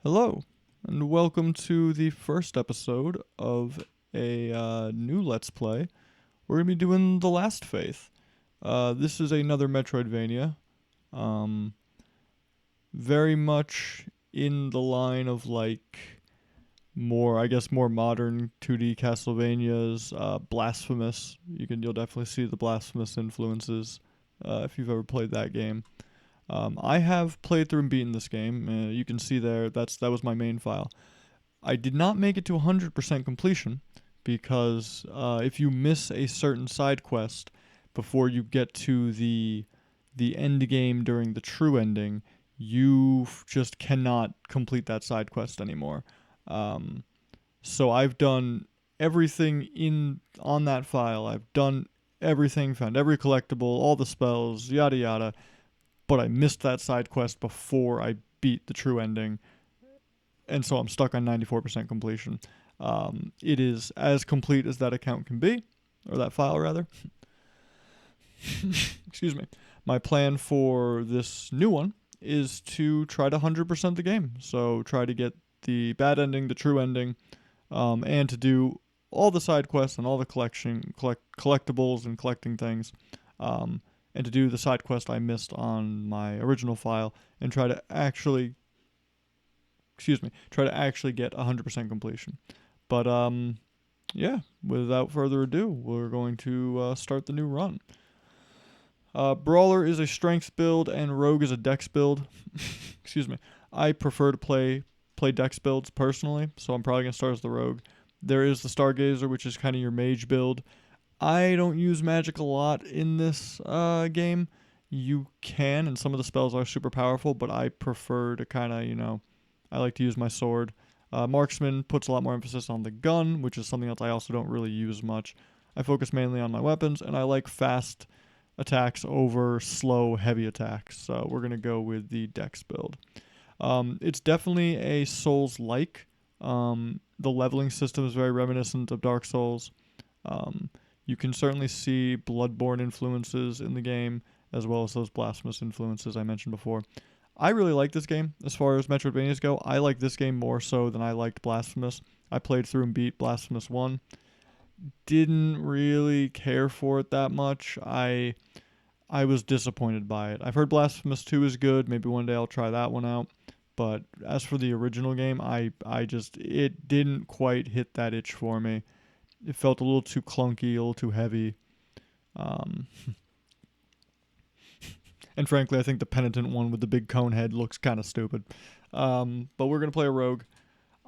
Hello, and welcome to the first episode of a new Let's Play. We're going to be doing The Last Faith. This is another metroidvania. Um, Very much in the line of more modern 2D Castlevanias, Blasphemous. You'll definitely see the Blasphemous influences if you've ever played that game. I have played through and beaten this game. You can see there that was my main file. I did not make it to 100% completion because if you miss a certain side quest before you get to the end game during the true ending, you just cannot complete that side quest anymore. Um, so I've done everything in on that file. I've done everything, found every collectible, all the spells, yada yada, but I missed that side quest before I beat the true ending, and so I'm stuck on 94% completion. It is as complete as that account can be, or that file rather. Excuse me. My plan for this new one is to try to 100% the game. So try to get the bad ending, the true ending, and to do all the side quests and all the collectibles and collecting things. Um, and to do the side quest I missed on my original file and try to actually get 100% completion. But yeah, without further ado, we're going to start the new run. Brawler is a strength build and Rogue is a dex build. Excuse me. I prefer to play dex builds personally, so I'm probably gonna start as the Rogue. There is the Stargazer, which is kind of your mage build. I don't use magic a lot in this game. You can, and some of the spells are super powerful, but I prefer to I like to use my sword. Marksman puts a lot more emphasis on the gun, which is something else I also don't really use much. I focus mainly on my weapons, and I like fast attacks over slow, heavy attacks. So we're going to go with the dex build. It's definitely a Souls-like. The leveling system is very reminiscent of Dark Souls. You can certainly see Bloodborne influences in the game, as well as those Blasphemous influences I mentioned before. I really like this game as far as Metroidvanias go. I like this game more so than I liked Blasphemous. I played through and beat Blasphemous 1. Didn't really care for it that much. I was disappointed by it. I've heard Blasphemous 2 is good. Maybe one day I'll try that one out. But as for the original game, it didn't quite hit that itch for me. It felt a little too clunky, a little too heavy. Um, and frankly, I think the penitent one with the big cone head looks kind of stupid. But we're going to play a rogue.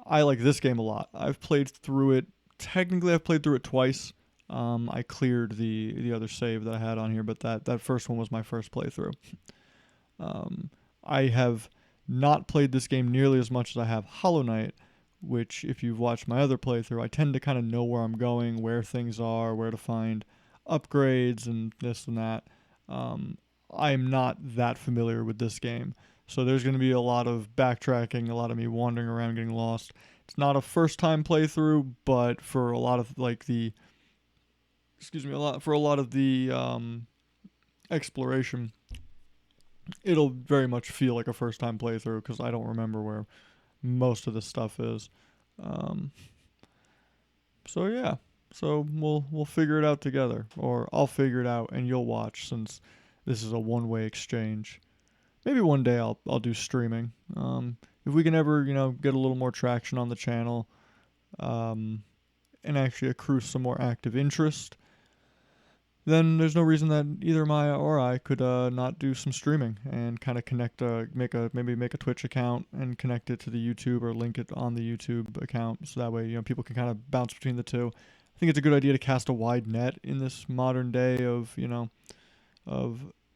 I like this game a lot. I've played through it. Technically, I've played through it twice. I cleared the other save that I had on here, but that first one was my first playthrough. I have not played this game nearly as much as I have Hollow Knight, which, if you've watched my other playthrough, I tend to kind of know where I'm going, where things are, where to find upgrades, and this and that. I'm not that familiar with this game, so there's going to be a lot of backtracking, a lot of me wandering around, getting lost. It's not a first-time playthrough, but for a lot of a lot of the exploration, it'll very much feel like a first-time playthrough because I don't remember where most of the stuff is. Um, so yeah, so we'll figure it out together, or I'll figure it out and you'll watch since this is a one-way exchange. Maybe one day I'll do streaming. If we can ever get a little more traction on the channel, and actually accrue some more active interest, then there's no reason that either Maya or I could not do some streaming and kind of connect, maybe make a Twitch account and connect it to the YouTube or link it on the YouTube account, so that way people can kind of bounce between the two. I think it's a good idea to cast a wide net in this modern day of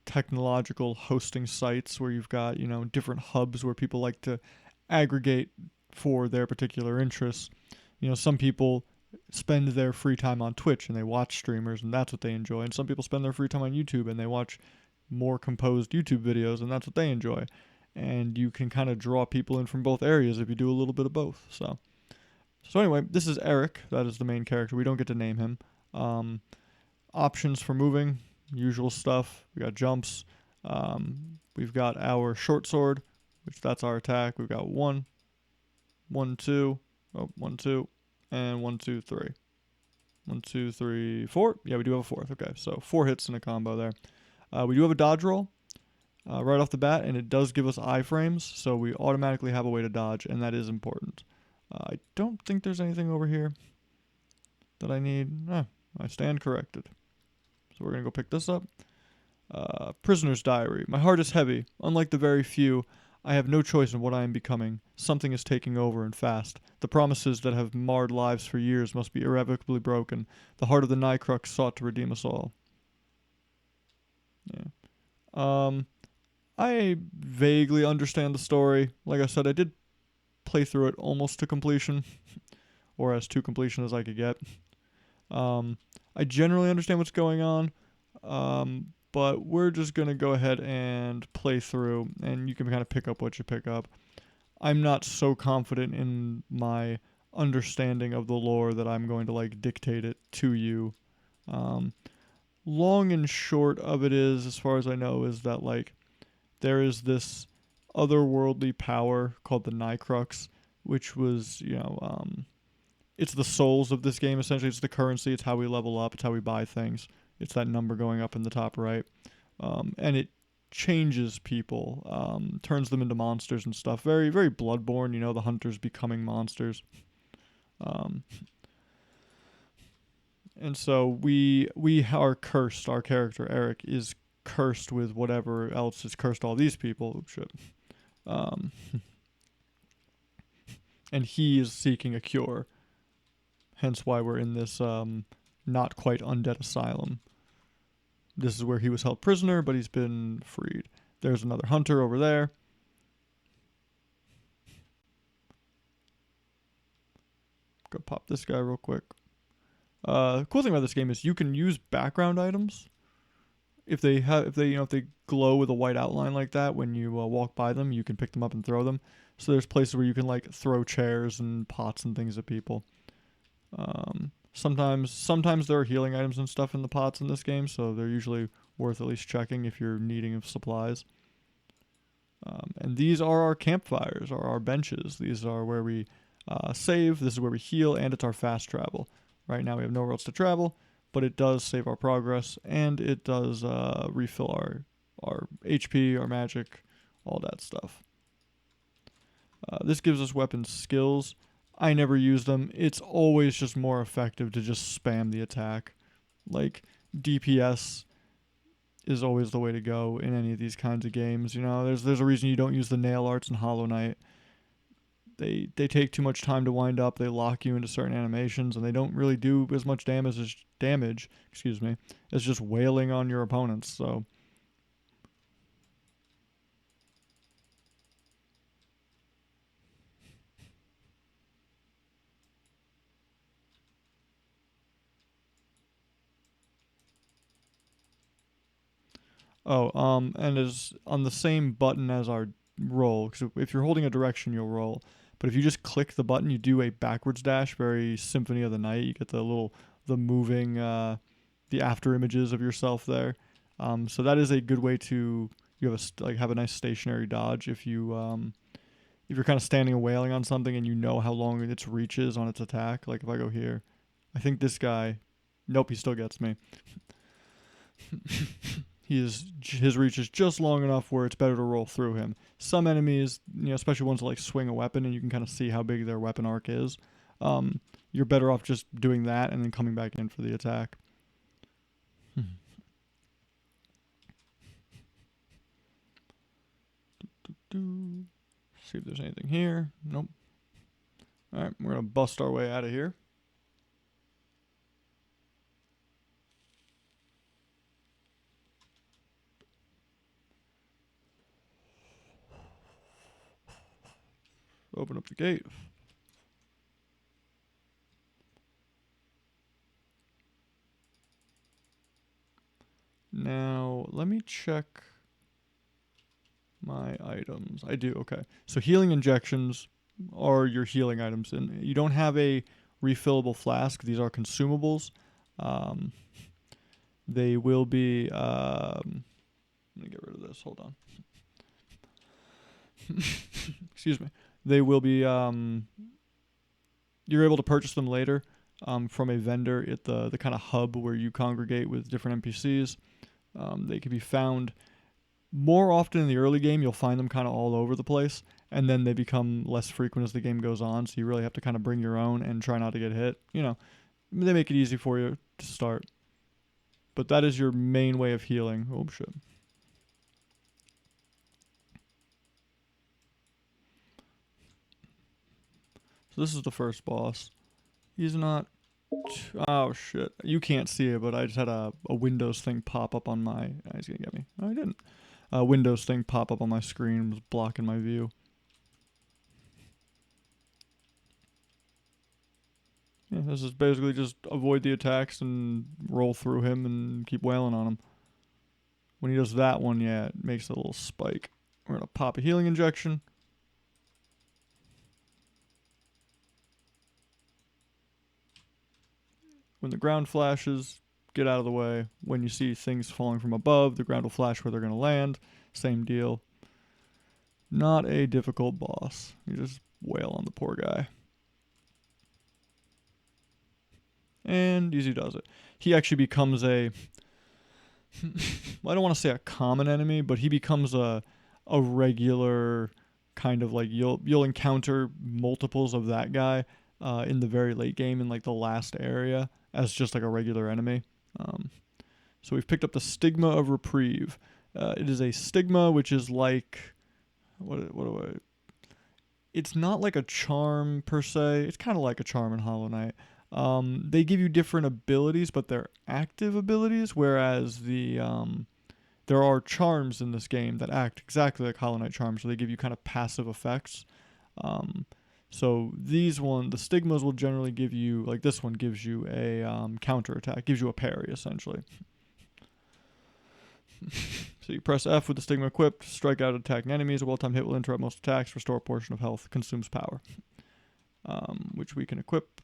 technological hosting sites where you've got different hubs where people like to aggregate for their particular interests. Some people spend their free time on Twitch and they watch streamers and that's what they enjoy. And some people spend their free time on YouTube and they watch more composed YouTube videos and that's what they enjoy. And you can kind of draw people in from both areas if you do a little bit of both. So anyway, this is Eric. That is the main character. We don't get to name him. Options for moving, usual stuff. We got jumps. We've got our short sword, which that's our attack. We've got 1, 1, 2. Oh, 1, 2. And 1, 2, 3. 1, 2, 3, 4. Yeah, we do have a fourth. Okay, so 4 hits in a combo there. We do have a dodge roll right off the bat, and it does give us iframes, so we automatically have a way to dodge, and that is important. I don't think there's anything over here that I need. I stand corrected. So we're going to go pick this up. Prisoner's Diary. My heart is heavy. Unlike the very few, I have no choice in what I am becoming. Something is taking over and fast. The promises that have marred lives for years must be irrevocably broken. The heart of the Nycrux sought to redeem us all. Yeah. I vaguely understand the story. Like I said, I did play through it almost to completion, or as to completion as I could get. I generally understand what's going on, but we're just going to go ahead and play through, and you can kind of pick up what you pick up. I'm not so confident in my understanding of the lore that I'm going to like dictate it to you. Long and short of it is, as far as I know, is that like there is this otherworldly power called the Nycrux, which was, it's the souls of this game. Essentially, it's the currency. It's how we level up. It's how we buy things. It's that number going up in the top right. And it changes people, turns them into monsters and stuff. Very, very Bloodborne, the hunters becoming monsters. And so we are cursed. Our character, Eric, is cursed with whatever else is cursed all these people. Oh, shit. And he is seeking a cure. Hence why we're in this not quite undead asylum. This is where he was held prisoner, but he's been freed. There's another hunter over there. Go pop this guy real quick. Cool thing about this game is you can use background items. If they glow with a white outline like that when you walk by them, you can pick them up and throw them. So there's places where you can like throw chairs and pots and things at people. Sometimes there are healing items and stuff in the pots in this game, so they're usually worth at least checking if you're needing of supplies. And these are our campfires, or our benches. These are where we save. This is where we heal, and it's our fast travel. Right now we have nowhere else to travel, but it does save our progress, and it does refill our HP, our magic, all that stuff. This gives us weapon skills. I never use them. It's always just more effective to just spam the attack. Like, DPS is always the way to go in any of these kinds of games. There's a reason you don't use the nail arts in Hollow Knight. They take too much time to wind up. They lock you into certain animations, and they don't really do as much damage as just wailing on your opponents. So and is on the same button as our roll. Because if you're holding a direction, you'll roll. But if you just click the button, you do a backwards dash, very Symphony of the Night. You get the moving, the after images of yourself there. So that is a good way to have a nice stationary dodge if you're kind of standing and wailing on something and you know how long its reach is on its attack. Like if I go here, I think this guy, nope, he still gets me. His reach is just long enough where it's better to roll through him. Some enemies, especially ones that like swing a weapon and you can kind of see how big their weapon arc is, you're better off just doing that and then coming back in for the attack. See if there's anything here. Nope. All right, we're gonna bust our way out of here. Open up the gate. Now, let me check my items. I do, okay. So healing injections are your healing items. And you don't have a refillable flask. These are consumables. They will be... let me get rid of this. Hold on. Excuse me. They will be you're able to purchase them later from a vendor at the kind of hub where you congregate with different NPCs. They can be found more often in the early game. You'll find them kind of all over the place, and then they become less frequent as the game goes on. So you really have to kind of bring your own and try not to get hit. They make it easy for you to start. But that is your main way of healing. Oh shit. So this is the first boss. He's not. Oh shit! You can't see it, but I just had a Windows thing pop up on my. He's gonna get me. No, I didn't. A Windows thing pop up on my screen, was blocking my view. Yeah, this is basically just avoid the attacks and roll through him and keep wailing on him. When he does that one, yeah, it makes a little spike. We're gonna pop a healing injection. When the ground flashes, get out of the way. When you see things falling from above, the ground will flash where they're going to land. Same deal. Not a difficult boss. You just wail on the poor guy. And easy does it. He actually becomes I don't want to say a common enemy, but he becomes a regular kind of like you'll encounter multiples of that guy in the very late game in like the last area as just like a regular enemy. So we've picked up the Stigma of Reprieve. It is a stigma which is like what do I? It's not like a charm per se. It's kind of like a charm in Hollow Knight. They give you different abilities, but they're active abilities, whereas there are charms in this game that act exactly like Hollow Knight charms, so they give you kind of passive effects. So the stigmas will generally give you, like this one gives you a counter attack, gives you a parry essentially. So you press F with the stigma equipped, strike out attacking enemies. A well-timed hit will interrupt most attacks, restore a portion of health, consumes power, which we can equip.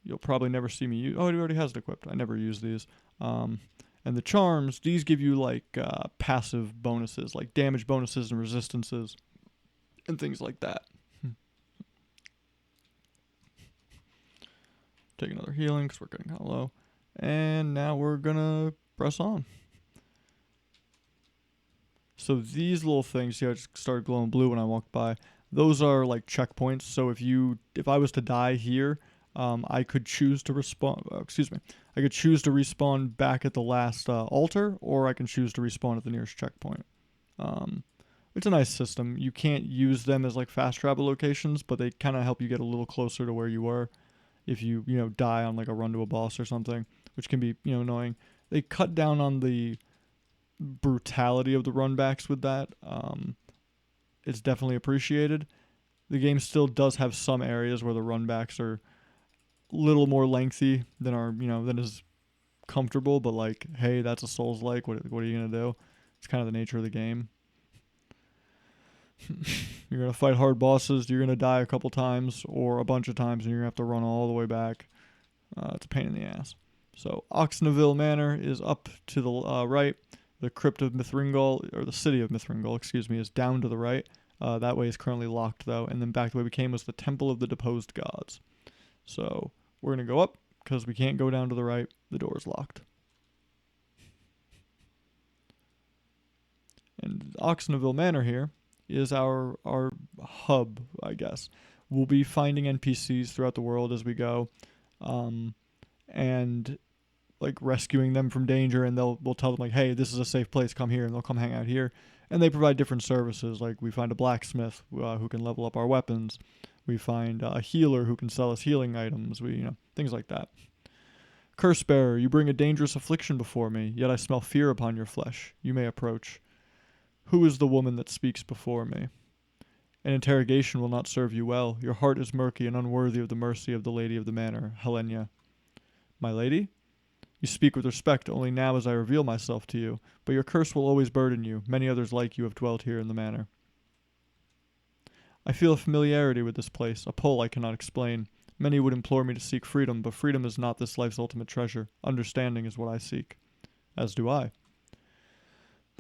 You'll probably never see me use. Oh, it already has it equipped. I never use these. And the charms, these give you like passive bonuses, like damage bonuses and resistances, and things like that. Take another healing because we're getting kind of low. And now we're going to press on. So these little things, see, I just started glowing blue when I walked by. Those are like checkpoints. So if I was to die here, I could choose to respawn. I could choose to respawn back at the last altar, or I can choose to respawn at the nearest checkpoint. It's a nice system. You can't use them as like fast travel locations, but they kind of help you get a little closer to where you were if you die on like a run to a boss or something, which can be annoying. They cut down on the brutality of the runbacks with that. It's definitely appreciated. The game still does have some areas where the runbacks are a little more lengthy than is comfortable, but like, hey, that's a Souls-like. What are you gonna do? It's kind of the nature of the game. You're gonna fight hard bosses. You're gonna die a couple times or a bunch of times, and you're gonna have to run all the way back. It's a pain in the ass. So Oxneville Manor is up to the right. The crypt of Mithringal, or the city of Mithringal, is down to the right. That way is currently locked, though. And then back the way we came was the Temple of the Deposed Gods. So we're going to go up, because we can't go down to the right. The door is locked. And Oxneville Manor here is our hub, I guess. We'll be finding NPCs throughout the world as we go. And like rescuing them from danger, and we'll tell them like, hey, this is a safe place, come here, and they'll come hang out here. And they provide different services, like we find a blacksmith who can level up our weapons. We find a healer who can sell us healing items. Things like that. Curse bearer, you bring a dangerous affliction before me, yet I smell fear upon your flesh. You may approach. Who is the woman that speaks before me? An interrogation will not serve you well. Your heart is murky and unworthy of the mercy of the lady of the manor, Helena. My lady? You speak with respect only now as I reveal myself to you, but your curse will always burden you. Many others like you have dwelt here in the manor. I feel a familiarity with this place, a pull I cannot explain. Many would implore me to seek freedom, but freedom is not this life's ultimate treasure. Understanding is what I seek. As do I.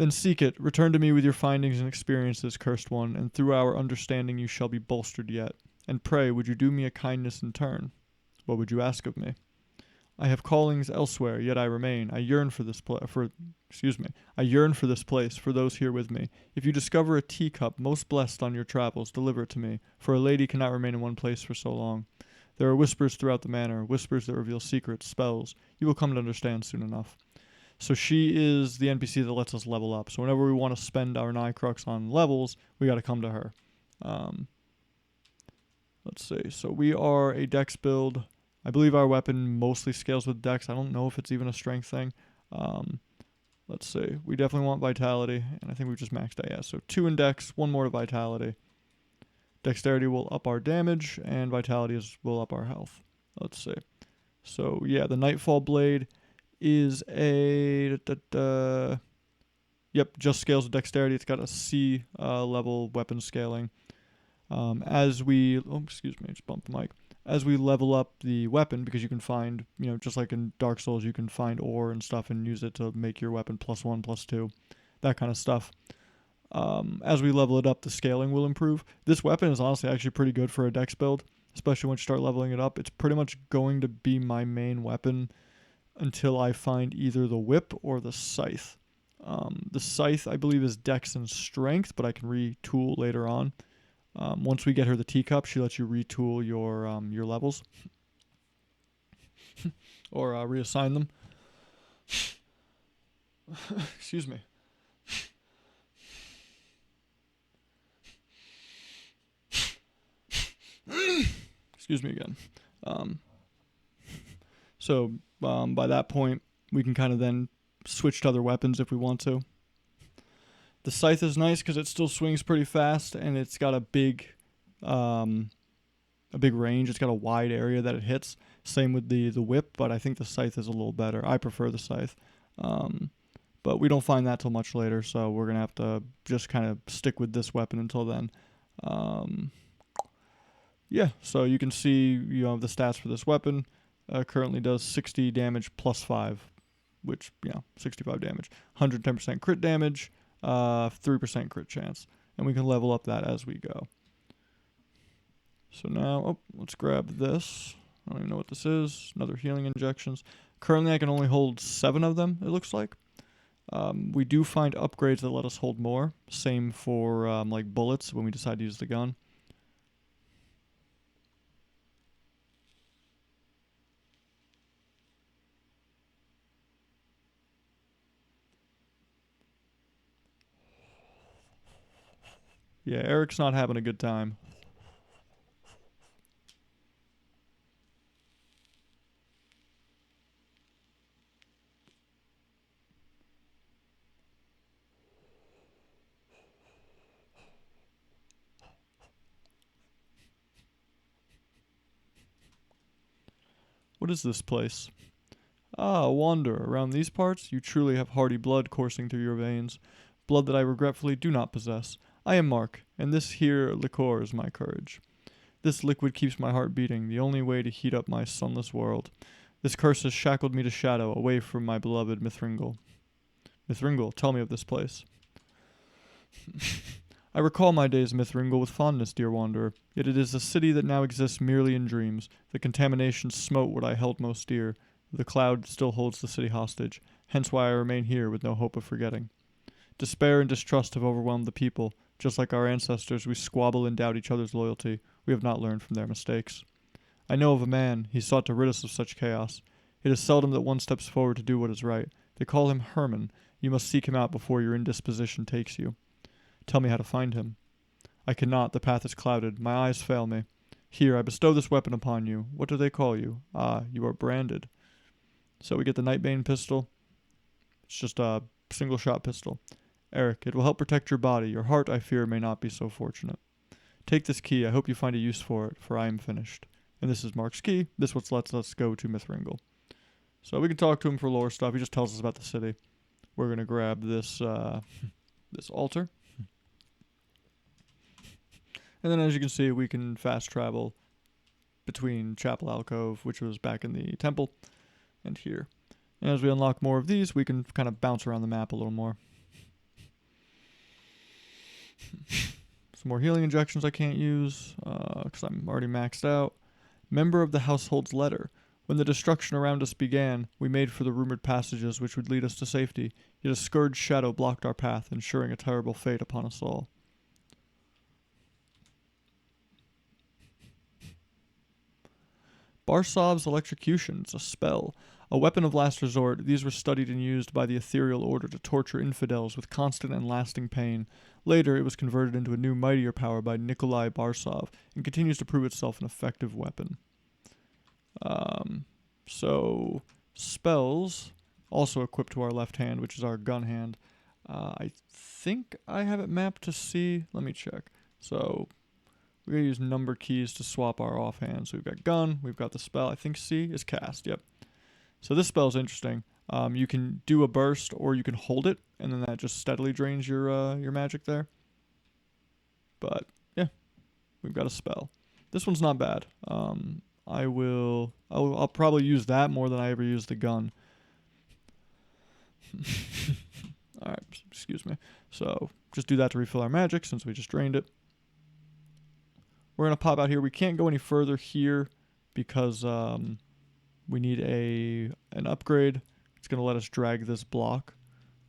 Then seek it. Return to me with your findings and experiences, cursed one, and through our understanding you shall be bolstered yet. And pray, would you do me a kindness in turn? What would you ask of me? I have callings elsewhere, yet I remain. I yearn for this I yearn for this place, for those here with me. If you discover a teacup most blessed on your travels, deliver it to me, for a lady cannot remain in one place for so long. There are whispers throughout the manor, whispers that reveal secrets, spells. You will come to understand soon enough. So she is the NPC that lets us level up. So whenever we want to spend our Nycrux on levels, we got to come to her. Let's see. So we are a dex build. I believe our weapon mostly scales with dex. I don't know if it's even a strength thing. Let's see. We definitely want vitality, and I think we've just maxed out. Yeah, so 2 in dex, 1 more to vitality. Dexterity will up our damage, and vitality will up our health. Let's see. So yeah, the Nightfall Blade is a yep, just scales with dexterity. It's got a C level weapon scaling. As we just bumped the mic. As we level up the weapon, because you can find, just like in Dark Souls, you can find ore and stuff and use it to make your weapon +1, +2, that kind of stuff. As we level it up, the scaling will improve. This weapon is honestly actually pretty good for a dex build, especially once you start leveling it up. It's pretty much going to be my main weapon until I find either the whip or the scythe. The scythe, I believe, is dex and strength, but I can retool later on. Once we get her the teacup, she lets you retool your levels or reassign them. Excuse me. Excuse me again. So by that point, we can kind of then switch to other weapons if we want to. The scythe is nice because it still swings pretty fast, and it's got a big range. It's got a wide area that it hits. Same with the whip, but I think the scythe is a little better. I prefer the scythe. But we don't find that till much later, so we're going to have to just kind of stick with this weapon until then. Yeah, so you can see the stats for this weapon. Currently does 60 damage +5, which, 65 damage. 110% crit damage. 3% crit chance, and we can level up that as we go. So now, let's grab this. I don't even know what this is. Another healing injections. Currently, I can only hold 7 of them, it looks like. We do find upgrades that let us hold more. Same for like bullets when we decide to use the gun. Yeah, Eric's not having a good time. What is this place? Ah, a wanderer. Around these parts, you truly have hardy blood coursing through your veins. Blood that I regretfully do not possess. I am Mark, and this here liqueur is my courage. This liquid keeps my heart beating, the only way to heat up my sunless world. This curse has shackled me to shadow, away from my beloved Mithringle. Mithringle, tell me of this place. I recall my days in Mithringle with fondness, dear wanderer, yet it is a city that now exists merely in dreams. The contamination smote what I held most dear. The cloud still holds the city hostage, hence why I remain here with no hope of forgetting. Despair and distrust have overwhelmed the people. Just like our ancestors, we squabble and doubt each other's loyalty. We have not learned from their mistakes. I know of a man. He sought to rid us of such chaos. It is seldom that one steps forward to do what is right. They call him Herman. You must seek him out before your indisposition takes you. Tell me how to find him. I cannot. The path is clouded. My eyes fail me. Here, I bestow this weapon upon you. What do they call you? Ah, you are branded. So we get the Nightbane pistol. It's just a single-shot pistol. Eric, it will help protect your body. Your heart, I fear, may not be so fortunate. Take this key. I hope you find a use for it, for I am finished. And this is Mark's key. This what lets us go to Mithringle. So we can talk to him for lore stuff. He just tells us about the city. We're going to grab this this altar. And then as you can see, we can fast travel between Chapel Alcove, which was back in the temple, and here. And as we unlock more of these, we can kind of bounce around the map a little more. Some more healing injections I can't use because I'm already maxed out. Member of the household's letter. When the destruction around us began, we made for the rumored passages which would lead us to safety. Yet a scourged shadow blocked our path, ensuring a terrible fate upon us all. Barsov's electrocutions, a spell. A weapon of last resort, these were studied and used by the ethereal order to torture infidels with constant and lasting pain. Later, it was converted into a new mightier power by Nikolai Barsov, and continues to prove itself an effective weapon. So, spells, also equipped to our left hand, which is our gun hand. I think I have it mapped to C. Let me check. So, we're going to use number keys to swap our offhand. So we've got gun, we've got the spell. I think C is cast, yep. So this spell is interesting. You can do a burst or you can hold it, and then that just steadily drains your magic there. But, yeah, we've got a spell. This one's not bad. I'll probably use that more than I ever use the gun. Alright, excuse me. So, just do that to refill our magic since we just drained it. We're going to pop out here. We can't go any further here because we need an upgrade. It's going to let us drag this block.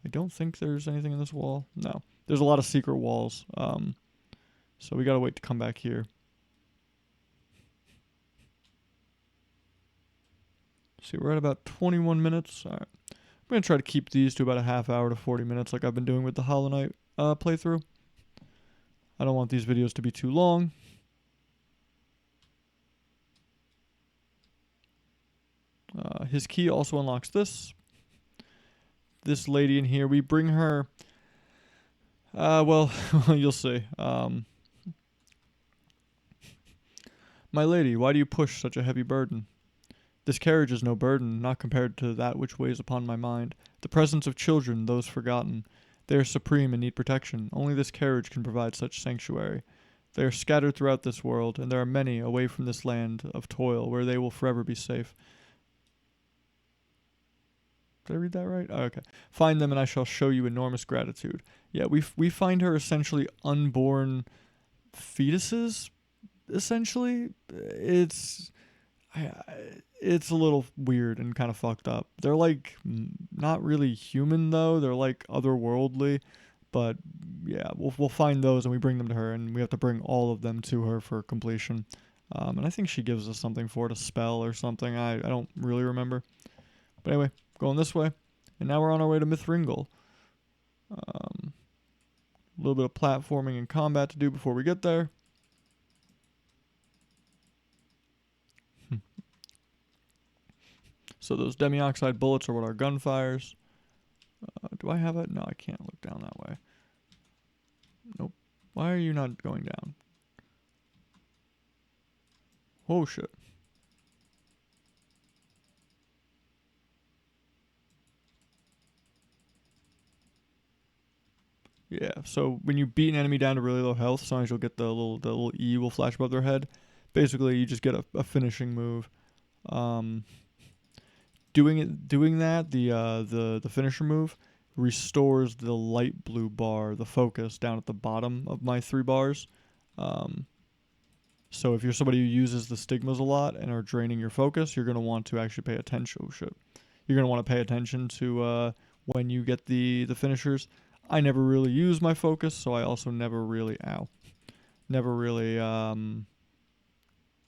I don't think there's anything in this wall. No. There's a lot of secret walls. So we got to wait to come back here. See, we're at about 21 minutes. All right. I'm going to try to keep these to about a half hour to 40 minutes like I've been doing with the Hollow Knight playthrough. I don't want these videos to be too long. His key also unlocks this. This lady in here, we bring her... well, you'll see. My lady, why do you push such a heavy burden? This carriage is no burden, not compared to that which weighs upon my mind. The presence of children, those forgotten. They are supreme and need protection. Only this carriage can provide such sanctuary. They are scattered throughout this world, and there are many away from this land of toil where they will forever be safe. Did I read that right? Oh, okay. Find them and I shall show you enormous gratitude. Yeah, we find her essentially unborn fetuses, essentially. It's a little weird and kind of fucked up. They're like not really human though. They're like otherworldly. But yeah, we'll find those and we bring them to her, and we have to bring all of them to her for completion. And I think she gives us something for it, a spell or something. I don't really remember. But anyway, going this way. And now we're on our way to Mithringle. A little bit of platforming and combat to do before we get there. So those demioxide bullets are what our gun fires. Do I have it? No, I can't look down that way. Nope. Why are you not going down? Oh, shit. Yeah, so when you beat an enemy down to really low health, sometimes you'll get the little E will flash above their head. Basically, you just get a finishing move. Doing that, the finisher move restores the light blue bar, the focus, down at the bottom of my 3 bars. So if you're somebody who uses the stigmas a lot and are draining your focus, you're gonna want to actually pay attention. Oh shit! You're gonna want to pay attention to when you get the finishers. I never really use my focus, so I also never really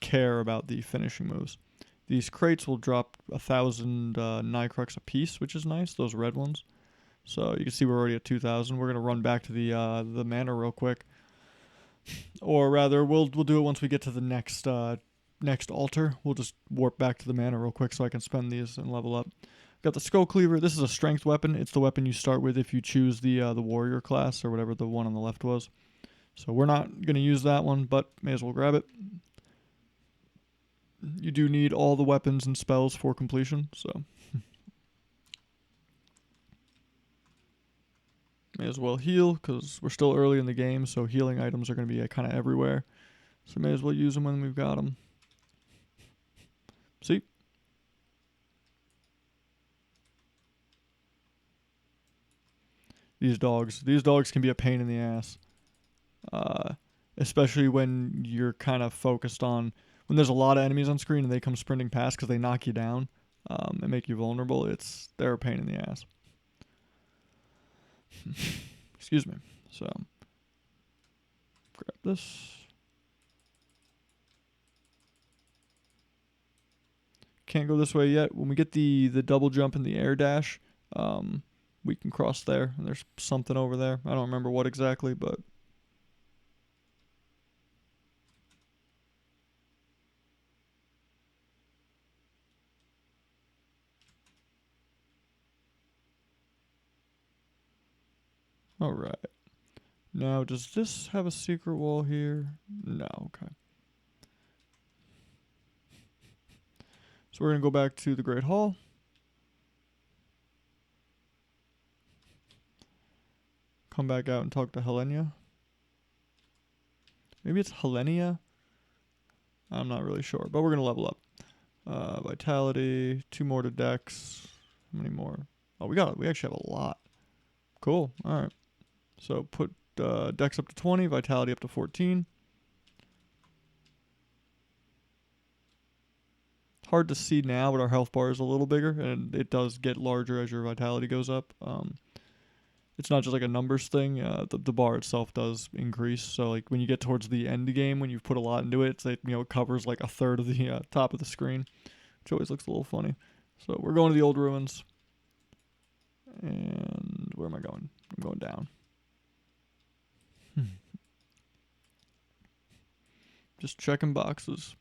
care about the finishing moves. These crates will drop 1,000 Nycrux a piece, which is nice. Those red ones. So you can see we're already at 2,000. We're gonna run back to the manor real quick, or rather, we'll do it once we get to the next altar. We'll just warp back to the manor real quick so I can spend these and level up. Got the skull cleaver. This is a strength weapon. It's the weapon you start with if you choose the warrior class or whatever the one on the left was. So we're not gonna use that one, but may as well grab it. You do need all the weapons and spells for completion, so may as well heal because we're still early in the game, so healing items are going to be kind of everywhere. So may as well use them when we've got them. See? These dogs can be a pain in the ass. Especially when you're kind of focused on when there's a lot of enemies on screen and they come sprinting past because they knock you down and make you vulnerable. They're a pain in the ass. Excuse me. So grab this. Can't go this way yet. When we get the double jump and the air dash, we can cross there. And there's something over there. I don't remember what exactly, but all right. Now, does this have a secret wall here? No. Okay. So we're gonna go back to the Great Hall. Come back out and talk to Helenia. Maybe it's Helenia. I'm not really sure, but we're gonna level up. Vitality, 2 more to Dex. How many more? Oh, we actually have a lot. Cool. All right. So put Dex up to 20, Vitality up to 14. Hard to see now, but our health bar is a little bigger, and it does get larger as your Vitality goes up. It's not just like a numbers thing. The bar itself does increase. So like when you get towards the end of the game, when you've put a lot into it, it covers like a third of the top of the screen, which always looks a little funny. So we're going to the old ruins. And where am I going? I'm going down. Just checking boxes.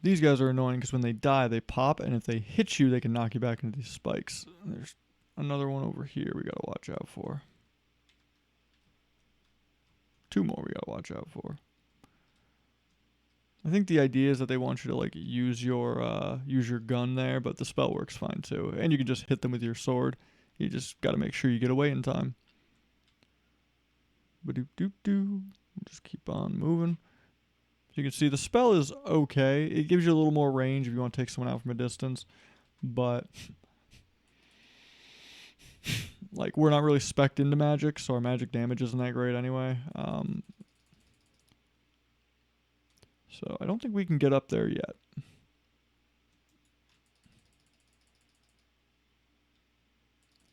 These guys are annoying because when they die, they pop, and if they hit you, they can knock you back into these spikes. There's another one over here we gotta watch out for. 2 more we gotta watch out for. I think the idea is that they want you to like use your gun there, but the spell works fine too, and you can just hit them with your sword. You just gotta make sure you get away in time. Ba-doop-doop-doo. Just keep on moving. You can see the spell is okay. It gives you a little more range if you want to take someone out from a distance. But like we're not really spec'd into magic, so our magic damage isn't that great anyway. So I don't think we can get up there yet.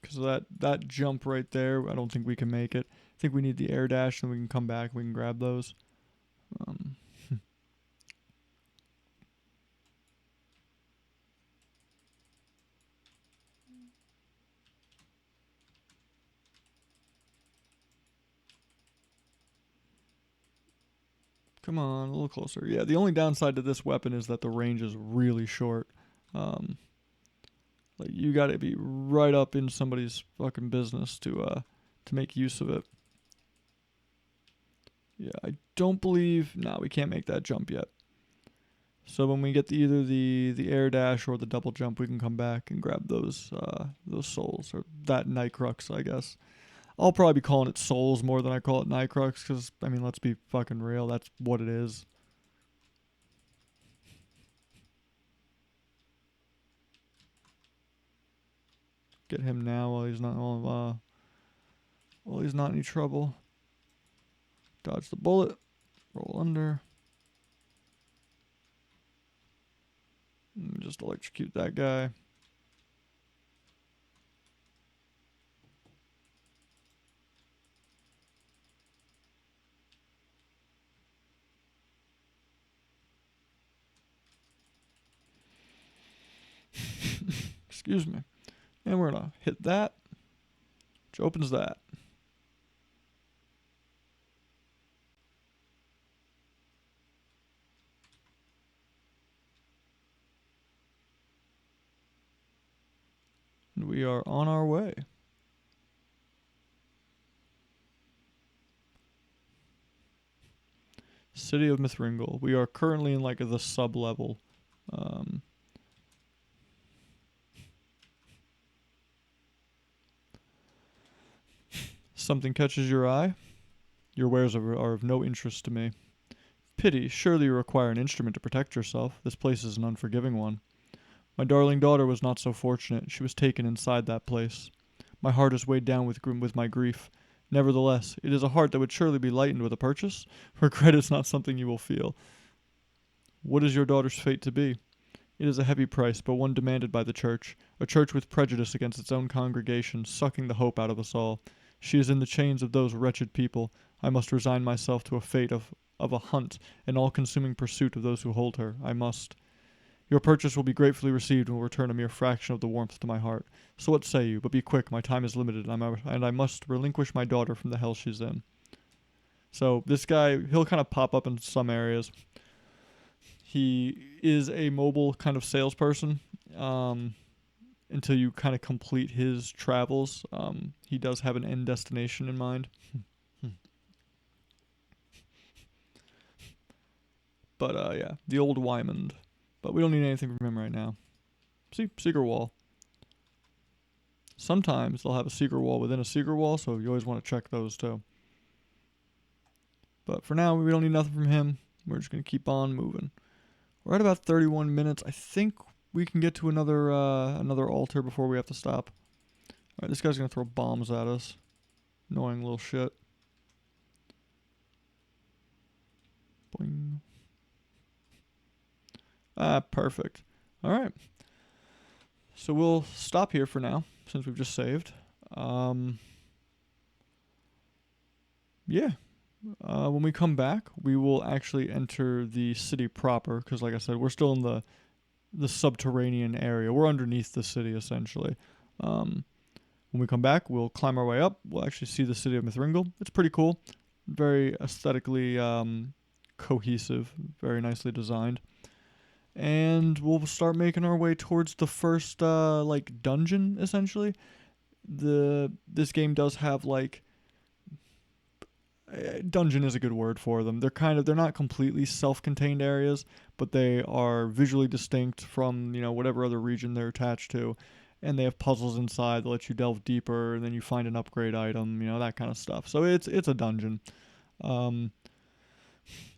Because that jump right there, I don't think we can make it. I think we need the air dash, and we can come back and we can grab those. Come on, a little closer. Yeah, the only downside to this weapon is that the range is really short. Like you got to be right up in somebody's fucking business to make use of it. Yeah, I don't believe. No, we can't make that jump yet. So when we get either the air dash or the double jump, we can come back and grab those souls, or that Nightcrux, I guess. I'll probably be calling it souls more than I call it Nightcrux, because I mean, let's be fucking real. That's what it is. Get him now while he's not any trouble. Dodge the bullet. Roll under. And just electrocute that guy. Excuse me. And we're going to hit that, which opens that. And we are on our way. City of Mithringle. We are currently in like the sub-level. Something catches your eye. Your wares are of no interest to me. Pity, surely you require an instrument to protect yourself. This place is an unforgiving one. My darling daughter was not so fortunate. She was taken inside that place. My heart is weighed down with my grief. Nevertheless, it is a heart that would surely be lightened with a purchase. Regret is not something you will feel. What is your daughter's fate to be? It is a heavy price, but one demanded by the church, a church with prejudice against its own congregation, sucking the hope out of us all. She is in the chains of those wretched people. I must resign myself to a fate of a hunt, an all-consuming pursuit of those who hold her. I must. Your purchase will be gratefully received and will return a mere fraction of the warmth to my heart. So what say you? But be quick, my time is limited, and I must relinquish my daughter from the hell she's in. So this guy, he'll kind of pop up in some areas. He is a mobile kind of salesperson until you kind of complete his travels. He does have an end destination in mind. But yeah, the old Wymond. But we don't need anything from him right now. See, secret wall. Sometimes they'll have a secret wall within a secret wall, so you always want to check those too. But for now, we don't need nothing from him. We're just going to keep on moving. We're at about 31 minutes. I think we can get to another altar before we have to stop. Alright, this guy's going to throw bombs at us. Annoying little shit. Boing. Perfect. Alright. So we'll stop here for now, since we've just saved. Yeah. When we come back, we will actually enter the city proper, because like I said, we're still in the subterranean area. We're underneath the city, essentially. When we come back, we'll climb our way up. We'll actually see the city of Mithringle. It's pretty cool. Very aesthetically cohesive. Very nicely designed. And we'll start making our way towards the first dungeon, essentially. This game does have dungeon is a good word for them. They're not completely self-contained areas, but they are visually distinct from whatever other region they're attached to, and they have puzzles inside that let you delve deeper, and then you find an upgrade item, that kind of stuff. So it's a dungeon.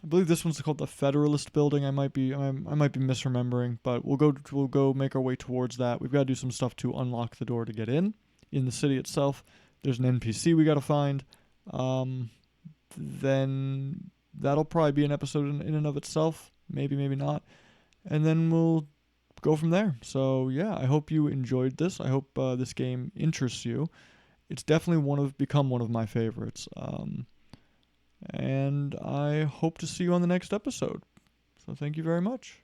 I believe this one's called the Federalist Building. I might be misremembering, but we'll go make our way towards that. We've got to do some stuff to unlock the door to get in the city itself. There's an NPC we got to find. Then that'll probably be an episode in and of itself. Maybe not. And then we'll go from there. So yeah, I hope you enjoyed this. I hope this game interests you. It's definitely become one of my favorites. And I hope to see you on the next episode. So thank you very much.